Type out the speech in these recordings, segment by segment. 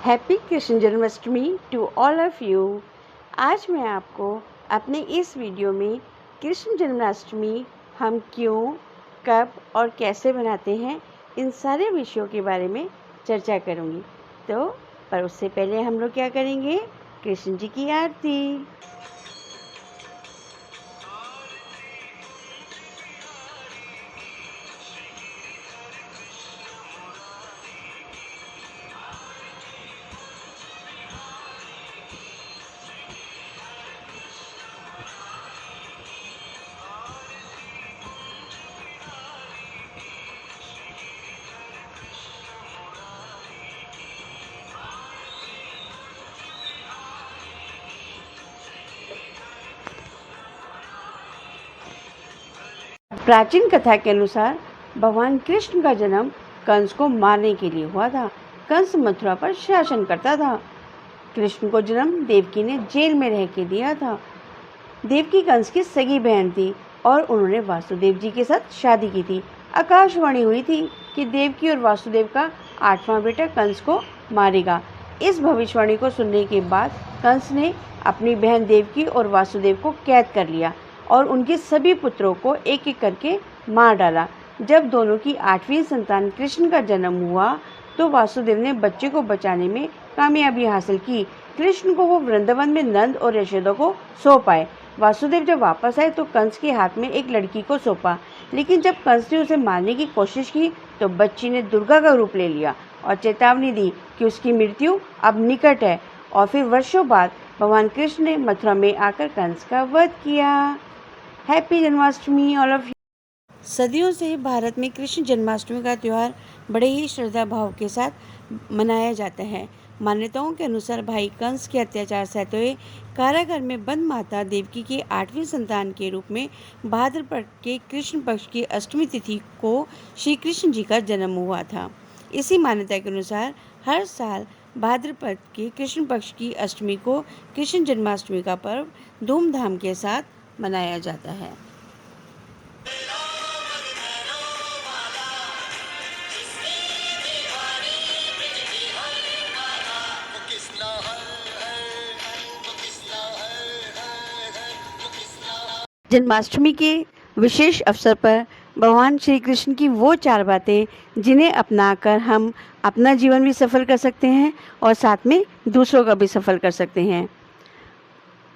Happy Krishna Janmashtami to all of you. आज मैं आपको अपने इस वीडियो में कृष्ण जन्माष्टमी हम क्यों, कब और कैसे मनाते हैं, इन सारे विषयों के बारे में चर्चा करूंगी। पर उससे पहले हम लोग क्या करेंगे, कृष्ण जी की आरती। प्राचीन कथा के अनुसार भगवान कृष्ण का जन्म कंस को मारने के लिए हुआ था। कंस मथुरा पर शासन करता था। कृष्ण को जन्म देवकी ने जेल में रह के दिया था। देवकी कंस की सगी बहन थी और उन्होंने वासुदेव जी के साथ शादी की थी। आकाशवाणी हुई थी कि देवकी और वासुदेव का 8वां बेटा कंस को मारेगा। इस भविष्यवाणी को सुनने के बाद कंस ने अपनी बहन देवकी और वासुदेव को कैद कर लिया और उनके सभी पुत्रों को एक एक करके मार डाला। जब दोनों की 8वीं संतान कृष्ण का जन्म हुआ तो वासुदेव ने बच्चे को बचाने में कामयाबी हासिल की। कृष्ण को वो वृंदावन में नंद और यशोदा को सौंप आए। वासुदेव जब वापस आए तो कंस के हाथ में एक लड़की को सौंपा, लेकिन जब कंस ने उसे मारने की कोशिश की तो बच्ची ने दुर्गा का रूप ले लिया और चेतावनी दी कि उसकी मृत्यु अब निकट है। और फिर वर्षों बाद भगवान कृष्ण ने मथुरा में आकर कंस का वध किया। Happy Janmashtami all of you. सदियों से भारत में कृष्ण जन्माष्टमी का त्यौहार बड़े ही श्रद्धा भाव के साथ मनाया जाता है। मान्यताओं के अनुसार भाई कंस के अत्याचार सहते हुए कारागार में बंद माता देवकी के 8वीं संतान के रूप में भाद्रपद के कृष्ण पक्ष की अष्टमी तिथि को श्री कृष्ण जी का जन्म हुआ था। इसी मान्यता के अनुसार हर साल भाद्रपद के कृष्ण पक्ष की अष्टमी को कृष्ण जन्माष्टमी का पर्व धूमधाम के साथ मनाया जाता है। जन्माष्टमी के विशेष अवसर पर भगवान श्री कृष्ण की वो 4 बातें जिन्हें अपनाकर हम अपना जीवन भी सफल कर सकते हैं और साथ में दूसरों का भी सफल कर सकते हैं।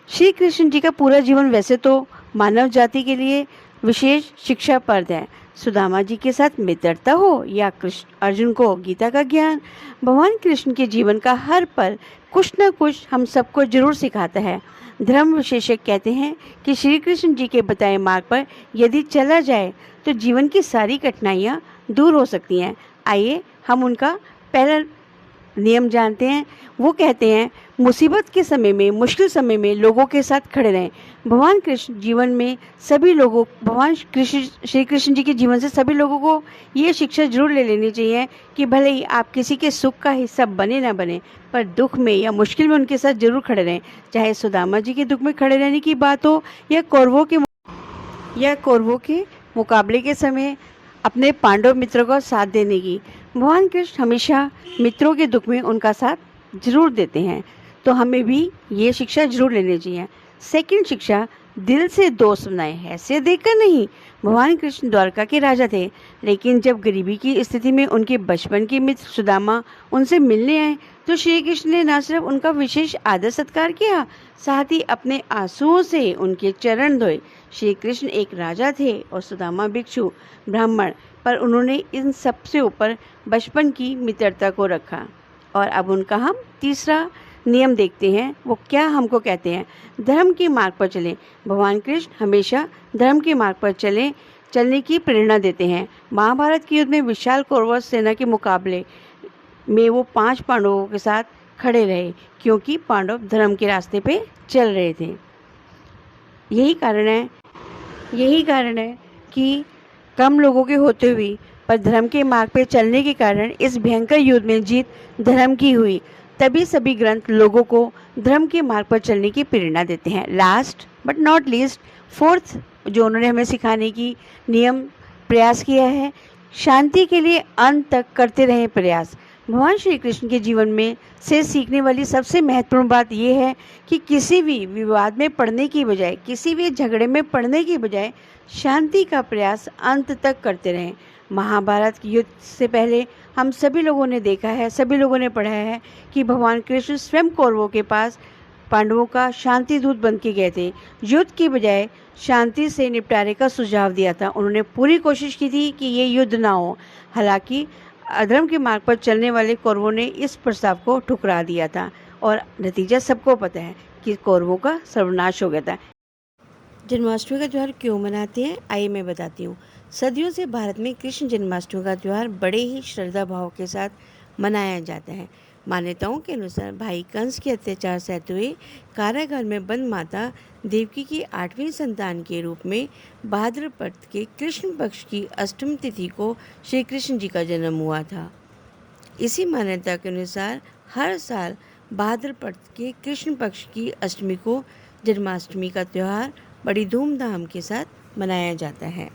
श्री कृष्ण जी का पूरा जीवन वैसे तो मानव जाति के लिए विशेष शिक्षाप्रद है। सुदामा जी के साथ मित्रता हो या कृष्ण अर्जुन को गीता का ज्ञान, भगवान कृष्ण के जीवन का हर पल कुछ न कुछ हम सबको जरूर सिखाता है। धर्म विशेषज्ञ कहते हैं कि श्री कृष्ण जी के बताए मार्ग पर यदि चला जाए तो जीवन की सारी कठिनाइयाँ दूर हो सकती हैं। आइए हम उनका पहला नियम जानते हैं। वो कहते हैं, मुसीबत के समय में, मुश्किल समय में लोगों के साथ खड़े रहें। भगवान कृष्ण जीवन में सभी लोगों श्री कृष्ण जी के जीवन से सभी लोगों को ये शिक्षा जरूर ले लेनी चाहिए कि भले ही आप किसी के सुख का हिस्सा बने ना बने, पर दुख में या मुश्किल में उनके साथ जरूर खड़े रहें। चाहे सुदामा जी के दुख में खड़े रहने की बात हो या कौरवों के मुकाबले के समय अपने पांडव मित्रों को साथ देने की। भगवान कृष्ण हमेशा मित्रों के दुख में उनका साथ जरूर देते हैं, तो हमें भी ये शिक्षा जरूर लेनी चाहिए। सेकंड शिक्षा, दिल से दोस्त बनाए, ऐसे देखकर नहीं। भगवान कृष्ण द्वारका के राजा थे, लेकिन जब गरीबी की स्थिति में उनके बचपन के मित्र सुदामा उनसे मिलने आए तो श्री कृष्ण ने न सिर्फ उनका विशेष आदर सत्कार किया, साथ ही अपने आंसुओं से उनके चरण धोए। श्री कृष्ण एक राजा थे और सुदामा भिक्षु ब्राह्मण, पर उन्होंने इन सबसे ऊपर बचपन की मित्रता को रखा। और अब उनका हम तीसरा नियम देखते हैं। वो क्या हमको कहते हैं, धर्म के मार्ग पर चलें। भगवान कृष्ण हमेशा धर्म के मार्ग पर चलने की प्रेरणा देते हैं। महाभारत के युद्ध में विशाल कौरव सेना के मुकाबले में वो 5 पांडवों के साथ खड़े रहे, क्योंकि पांडव धर्म के रास्ते पे चल रहे थे। यही कारण है कि कम लोगों के होते हुए पर धर्म के मार्ग पे चलने के कारण इस भयंकर युद्ध में जीत धर्म की हुई। तभी सभी ग्रंथ लोगों को धर्म के मार्ग पर चलने की प्रेरणा देते हैं। Last but not least, fourth जो उन्होंने हमें सिखाने की नियम प्रयास किया है, शांति के लिए अंत तक करते रहें प्रयास। भगवान श्री कृष्ण के जीवन में से सीखने वाली सबसे महत्वपूर्ण बात यह है कि किसी भी विवाद में पड़ने की बजाय, किसी भी झगड़े में पड़ने की बजाय शांति का प्रयास अंत तक करते रहें। महाभारत के युद्ध से पहले हम सभी लोगों ने देखा है, सभी लोगों ने पढ़ा है कि भगवान कृष्ण स्वयं कौरवों के पास पांडवों का शांति दूत बन के गए थे। युद्ध की बजाय शांति से निपटारे का सुझाव दिया था। उन्होंने पूरी कोशिश की थी कि ये युद्ध ना हो। हालांकि अधर्म के मार्ग पर चलने वाले कौरवों ने इस प्रस्ताव को ठुकरा दिया था और नतीजा सबको पता है कि कौरवों का सर्वनाश हो गया था। जन्माष्टमी का त्यौहार क्यों मनाते हैं, आइए मैं बताती हूँ। सदियों से भारत में कृष्ण जन्माष्टमी का त्यौहार बड़े ही श्रद्धा भाव के साथ मनाया जाता है। मान्यताओं के अनुसार भाई कंस के अत्याचार सहते हुए कारागार में बंद माता देवकी की 8वीं संतान के रूप में भाद्रपद के कृष्ण पक्ष की अष्टमी तिथि को श्री कृष्ण जी का जन्म हुआ था। इसी मान्यता के अनुसार हर साल भाद्रपद के कृष्ण पक्ष की अष्टमी को जन्माष्टमी का त्यौहार बड़ी धूमधाम के साथ मनाया जाता है।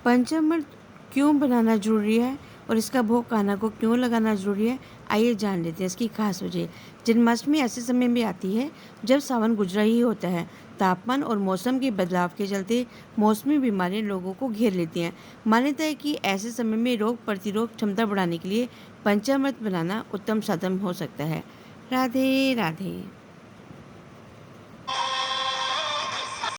पंचामृत क्यों बनाना जरूरी है और इसका भोग कान्हा को क्यों लगाना जरूरी है, आइए जान लेते हैं इसकी खास वजह। जन्माष्टमी ऐसे समय में आती है जब सावन गुजरा ही होता है। तापमान और मौसम के बदलाव के चलते मौसमी बीमारियां लोगों को घेर लेती हैं। मान्यता है कि ऐसे समय में रोग प्रतिरोध क्षमता बढ़ाने के लिए पंचामृत बनाना उत्तम साधन हो सकता है। राधे राधे।